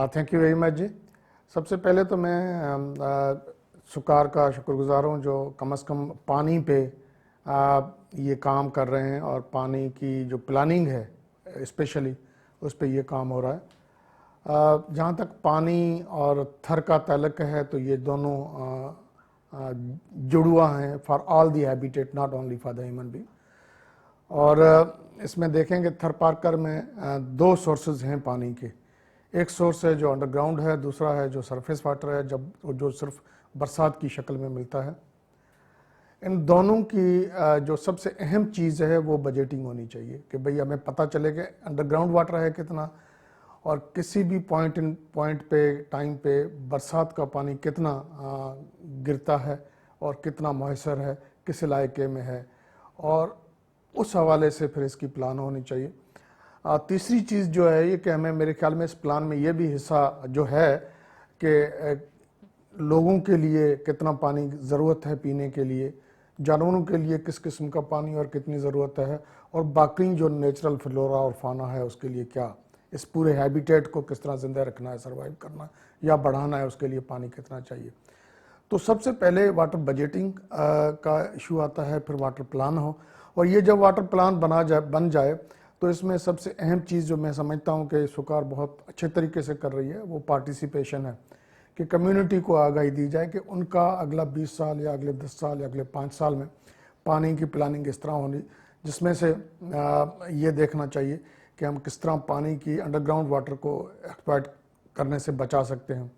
Thank you very much जी। सबसे पहले तो मैं सुकार का शुक्रगुजार हूँ जो कम से कम पानी पे ये काम कर रहे हैं और पानी की जो प्लानिंग है स्पेशली उस पे ये काम हो रहा है। जहाँ तक पानी और थर का ताल्लुक है तो ये दोनों जुड़वा हैं for all the habitat, not only for the human being. और इसमें देखेंगे थर पार्कर में दो सोर्सेज हैं पानी के। एक सोर्स है जो अंडरग्राउंड है, दूसरा है जो सरफेस वाटर है जो सिर्फ बरसात की शक्ल में मिलता है। इन दोनों की जो सबसे अहम चीज़ है वो बजटिंग होनी चाहिए कि भाई हमें पता चले कि अंडरग्राउंड वाटर है कितना और किसी भी पॉइंट पे टाइम पे बरसात का पानी कितना गिरता है और कितना मौसर है, किस इलाके में है, और उस हवाले से फिर इसकी प्लान होनी चाहिए। तीसरी चीज़ जो है ये कि हमें, मेरे ख्याल में इस प्लान में ये भी हिस्सा जो है कि लोगों के लिए कितना पानी ज़रूरत है पीने के लिए, जानवरों के लिए किस किस्म का पानी और कितनी ज़रूरत है, और बाकी जो नेचुरल फ्लोरा और फाना है उसके लिए क्या, इस पूरे हैबिटेट को किस तरह ज़िंदा रखना है, सर्वाइव करना है या बढ़ाना है, उसके लिए पानी कितना चाहिए। तो सबसे पहले वाटर बजटिंग का इशू आता है, फिर वाटर प्लान हो। और ये जब वाटर प्लान बन जाए तो इसमें सबसे अहम चीज़ जो मैं समझता हूँ कि सुकार बहुत अच्छे तरीके से कर रही है वो पार्टिसिपेशन है कि कम्युनिटी को आगाही दी जाए कि उनका अगला 20 साल या अगले 10 साल या अगले 5 साल में पानी की प्लानिंग इस तरह होनी, जिसमें से ये देखना चाहिए कि हम किस तरह पानी की अंडरग्राउंड वाटर को एक्सप्लॉइट करने से बचा सकते हैं।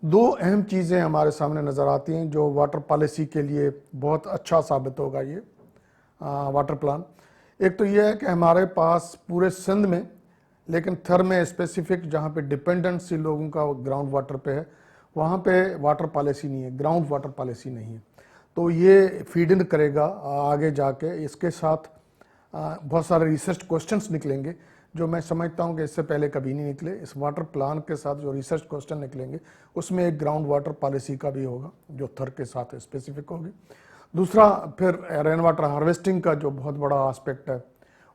दो अहम चीज़ें हमारे सामने नज़र आती हैं जो वाटर पॉलिसी के लिए बहुत अच्छा साबित होगा ये वाटर प्लान। एक तो ये है कि हमारे पास पूरे सिंध में, लेकिन थर में स्पेसिफिक जहाँ पे डिपेंडेंसी लोगों का ग्राउंड वाटर पे है, वहाँ पे वाटर पॉलिसी नहीं है, ग्राउंड वाटर पॉलिसी नहीं है। तो ये फीड इन करेगा आगे जाके। इसके साथ बहुत सारे रिसर्च क्वेश्चंस निकलेंगे जो मैं समझता हूँ कि इससे पहले कभी नहीं निकले। इस वाटर प्लान के साथ जो रिसर्च क्वेश्चन निकलेंगे उसमें एक ग्राउंड वाटर पॉलिसी का भी होगा जो थर के साथ स्पेसिफिक होगी। दूसरा फिर रेन वाटर हार्वेस्टिंग का जो बहुत बड़ा एस्पेक्ट है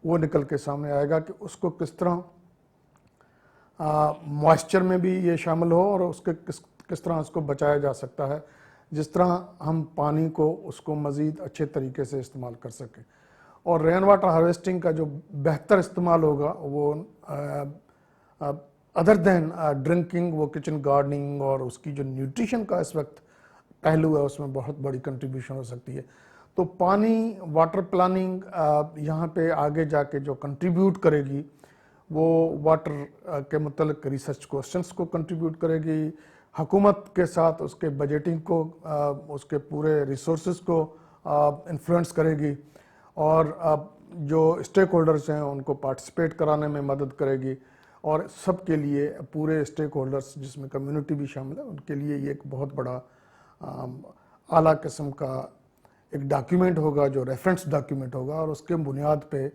वो निकल के सामने आएगा कि उसको किस तरह मॉइस्चर में भी ये शामिल हो और उसके किस तरह उसको बचाया जा सकता है, जिस तरह हम पानी को उसको मज़ीद अच्छे तरीके से इस्तेमाल कर सकें। और रेन वाटर हार्वेस्टिंग का जो बेहतर इस्तेमाल होगा वो अदर देन ड्रिंकिंग, वो किचन गार्डनिंग और उसकी जो न्यूट्रिशन का इस वक्त पहलू है उसमें बहुत बड़ी कंट्रीब्यूशन हो सकती है। तो पानी वाटर प्लानिंग यहाँ पे आगे जाके जो कंट्रीब्यूट करेगी वो वाटर के मतलब रिसर्च क्वेश्चंस को कंट्रीब्यूट करेगी, हुकूमत के साथ उसके बजटिंग को, उसके पूरे रिसोर्सेज को इन्फ्लुएंस करेगी, और जो स्टेक होल्डर्स हैं उनको पार्टिसिपेट कराने में मदद करेगी। और सबके लिए, पूरे स्टेक होल्डर्स जिसमें कम्युनिटी भी शामिल है, उनके लिए ये एक बहुत बड़ा आला किस्म का एक डॉक्यूमेंट होगा जो रेफरेंस डॉक्यूमेंट होगा, और उसके बुनियाद पे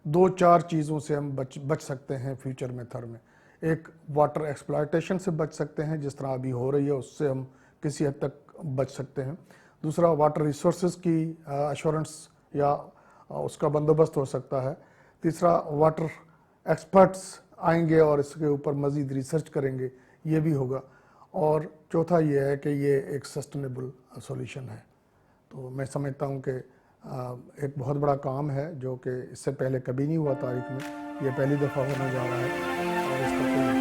2-4 चीज़ों से हम बच सकते हैं फ्यूचर में थर में। एक, वाटर एक्सप्लॉयटेशन से बच सकते हैं जिस तरह अभी हो रही है, उससे हम किसी हद तक बच सकते हैं। दूसरा, वाटर रिसोर्सेज की एश्योरेंस या उसका बंदोबस्त हो सकता है। तीसरा, वाटर एक्सपर्ट्स आएंगे और इसके ऊपर मज़ीद रिसर्च करेंगे, ये भी होगा। और चौथा ये है कि ये एक सस्टेनेबल सॉल्यूशन है। तो मैं समझता हूँ कि एक बहुत बड़ा काम है जो कि इससे पहले कभी नहीं हुआ तारीख में, ये पहली दफ़ा होने जा रहा है और इसका कोई